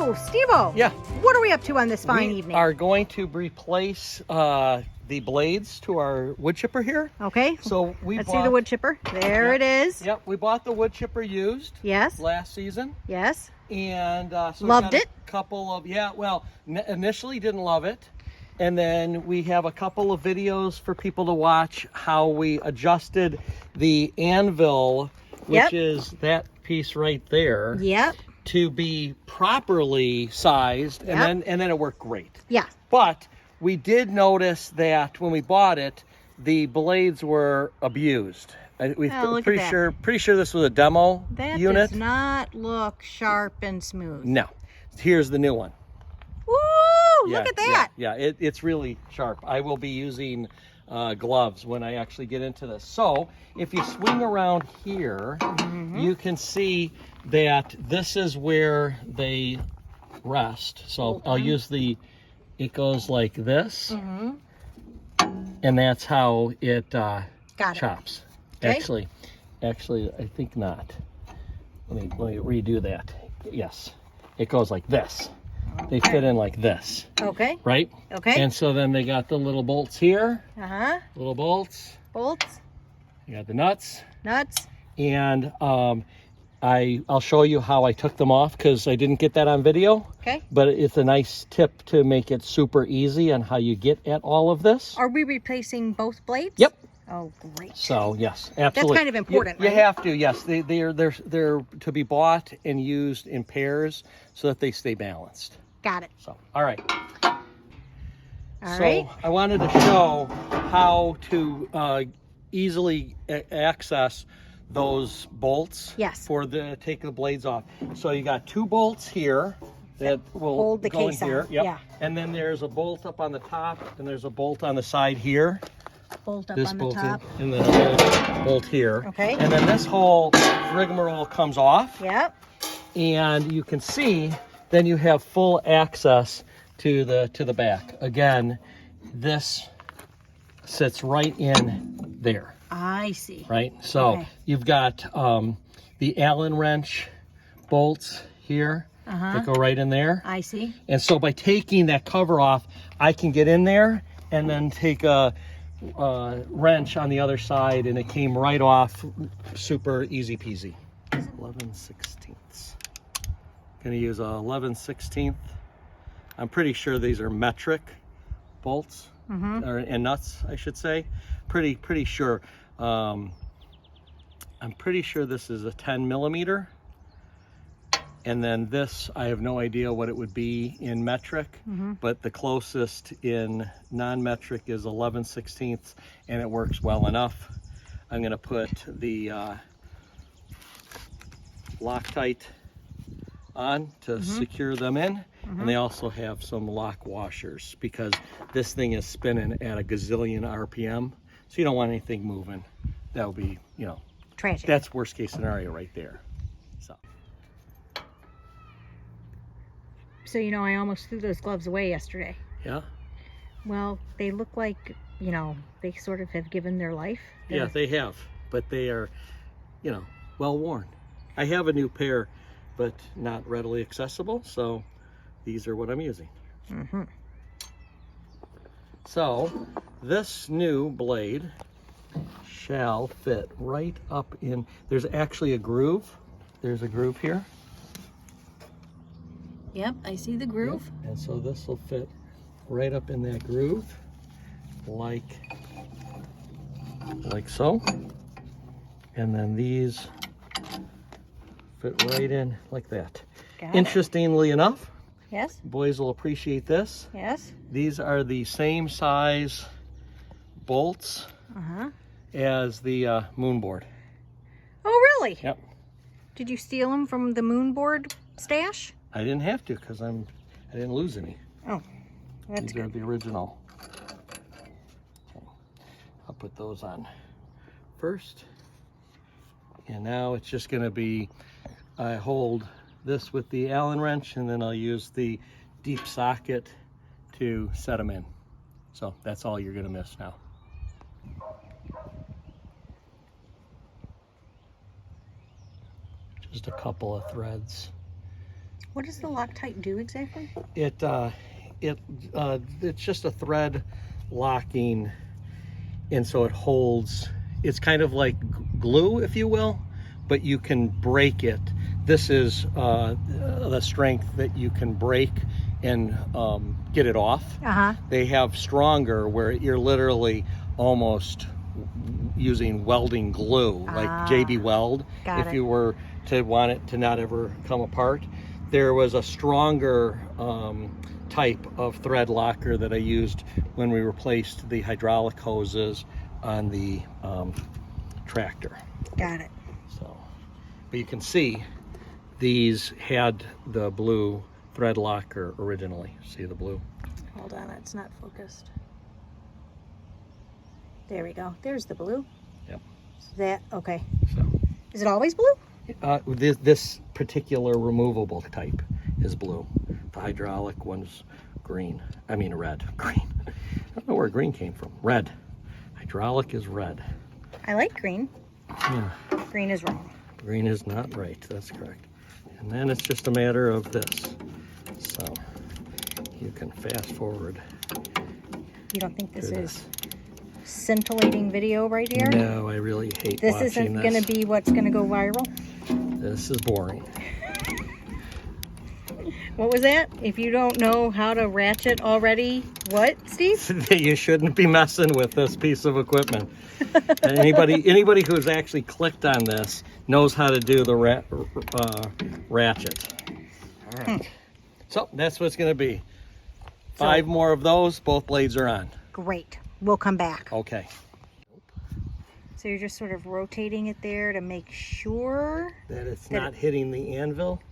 So, Steve-O, Yeah. what are we up to on this fine We evening? are going to replace the blades to our wood chipper here. Okay. So Let's see the wood chipper. There it is. Yep, we bought the wood chipper used. Yes. Last season. Yes. And so we Loved got it? a couple of, initially didn't love it. And then we have a couple of videos for people to watch how we adjusted the anvil, which Yep. is that piece right there, Yep. to be properly sized, Yep. and then it worked great. Yeah. But we did notice that when we bought it, the blades were abused. look at pretty that. sure this was a demo That unit. does not look sharp and smooth. No. Here's the new one. Woo! Look at that. Yeah, it's really sharp. I will be using gloves when I actually get into this. So if you swing around here, you can see that this is where they rest. So I'll use it goes like this, and that's how it Got it. chops. Okay. Actually, I think not. Let me redo that. Yes, it goes like this. They fit in like this, Okay. right? Okay. And so then they got the little bolts here, Uh-huh. little bolts. Bolts, You got the nuts, nuts. and I'll show you how I took them off because I didn't get that on video. Okay. But it's a nice tip to make it super easy on how you get at all of this. Are we replacing both blades? Yep. Oh, great. So yes, absolutely. kind of important, You right? have to. Yes, they're to be bought and used in pairs so that they stay balanced. Got it. So all right. All So right. I wanted to show how to easily access those bolts. Yes. For take the blades off. So you got two bolts here that will Hold the go case in here. on. Yep. Yeah. And then there's a bolt up on the top, and there's a bolt on the side here. Bolt up This on the bolt top. in, and then a bolt here. Okay. And then this whole rigmarole comes off, Yep. and you can see then you have full access to the back. Again, this sits right in there, I see. right? So Okay. you've got the Allen wrench bolts here that go right in there. I see. And so by taking that cover off, I can get in there and then take a wrench on the other side, and it came right off, super easy peasy. 11/16. Gonna use a 11/16. I'm pretty sure these are metric bolts, and nuts, I should say. Pretty sure. I'm pretty sure this is a 10 millimeter. And then this, I have no idea what it would be in metric, but the closest in non-metric is 11/16, and it works well enough. I'm gonna put the Loctite on to secure them in, and they also have some lock washers because this thing is spinning at a gazillion RPM, so you don't want anything moving. That would be, Tragic. that's worst case scenario right there. So, I almost threw those gloves away yesterday. Yeah. Well, they look like, they sort of have given their life. Yeah, they have, but they are, well worn. I have a new pair, but not readily accessible, so these are what I'm using. So this new blade shall fit right up in, there's actually a groove. There's a groove here. Yep, I see the groove. And so this will fit right up in that groove, like so. And then these fit right in like that. Got it. Interestingly enough, Yes, boys will appreciate this. yes. These are the same size bolts as the moon board. Oh, really? Yep. Did you steal them from the moon board stash? I didn't have to because I didn't lose any. Oh, that's These good. are the original. Okay. I'll put those on first. And now it's just going to be, I hold this with the Allen wrench, and then I'll use the deep socket to set them in. So that's all you're going to miss now. Just a couple of threads. what does the Loctite do exactly? It's just a thread locking, and so it holds. It's kind of like glue, if you will, but you can break it. This is the strength that you can break and get it off. They have stronger where you're literally almost using welding glue, like JB Weld, if you were to want it to not ever come apart. There was a stronger type of thread locker that I used when we replaced the hydraulic hoses on the tractor. Got it. So, but you can see these had the blue thread locker originally. See the blue? Hold on, it's not focused. There we go. There's the blue. Yep. That, okay. So, is it always blue? this particular removable type is blue. The hydraulic one's green. I mean red. Green. I don't know where green came from. Red. Hydraulic is red. I like green. Yeah. Green is wrong. Green is not right. That's correct. And then it's just a matter of this. So you can fast forward. You don't think this is scintillating video right here? No, I really hate this. watching This isn't going to be what's going to go viral? This is boring. What was that? If you don't know how to ratchet already, what, Steve? You shouldn't be messing with this piece of equipment. Anybody who's actually clicked on this knows how to do the ratchet. All right. So that's what it's going to be. 5 more of those. Both blades are on. Great. We'll come back. Okay. So you're just sort of rotating it there to make sure that it's not hitting the anvil.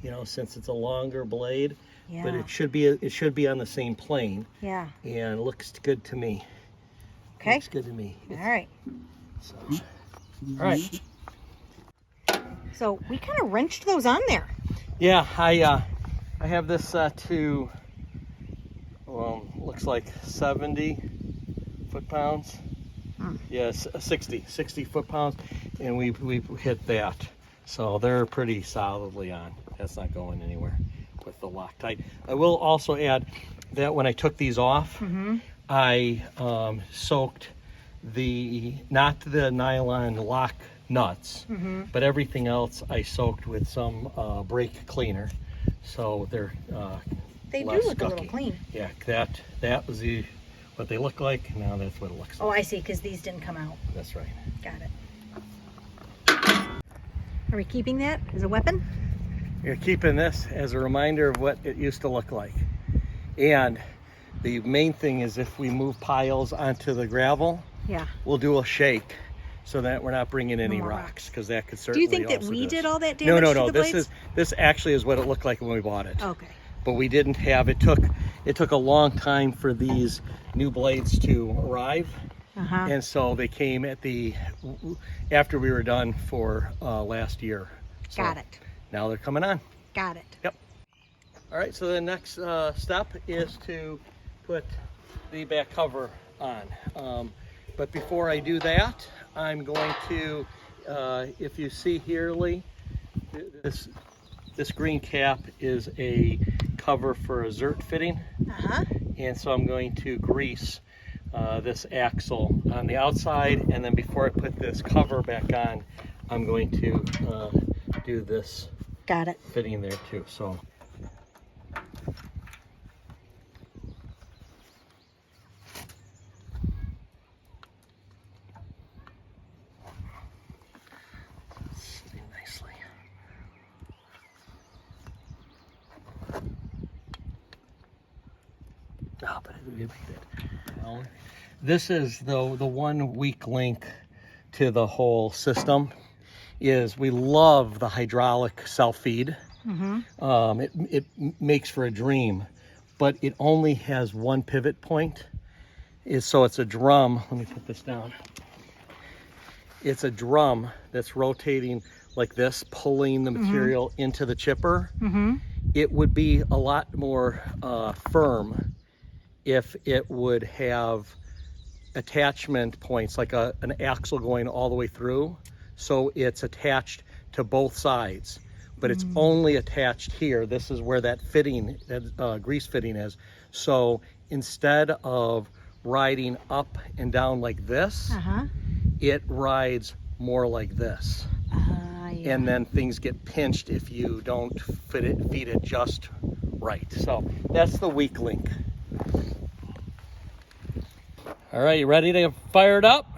You know, since it's a longer blade. Yeah. But it should be on the same plane. Yeah. And it looks good to me. Okay. Looks good to me. All right. So, all right. So we kind of wrenched those on there. Yeah, I have this to looks like 70 foot-pounds. Yes, 60 foot-pounds, and we hit that. So they're pretty solidly on. That's not going anywhere with the Loctite. I will also add that when I took these off, I soaked not the nylon lock nuts, but everything else I soaked with some brake cleaner, so they're they do less look scucky. a little clean. Yeah, that was what they look like. Now that's what it looks like. Oh, I see, because these didn't come out. That's right. Got it. Are we keeping that as a weapon? You're keeping this as a reminder of what it used to look like. And the main thing is if we move piles onto the gravel, we'll do a shake so that we're not bringing any rocks, because that could certainly. Do you think that we did all that damage? No. To the blades? This actually is what it looked like when we bought it. Okay. But we didn't have it. Took a long time for these new blades to arrive. And so they came after we were done for last year. So got it. Now they're coming on. Got it. Yep. All right, so the next step is to put the back cover on. But before I do that, I'm going to, if you see here, Lee, this green cap is a cover for a Zert fitting. And so I'm going to grease this axle on the outside, and then before I put this cover back on, I'm going to do this fitting there too. So sitting nicely. Oh, but it made it. Well, this is the one weak link to the whole system. Is we love the hydraulic self-feed. It makes for a dream, but it only has one pivot point. So it's a drum. Let me put this down. It's a drum that's rotating like this, pulling the material into the chipper. It would be a lot more firm if it would have attachment points, like an axle going all the way through. So it's attached to both sides. but it's only attached here. This is where that fitting, that grease fitting is. So instead of riding up and down like this, it rides more like this. Yeah. And then things get pinched if you don't feed it just right. So that's the weak link. All right, you ready to fire it up?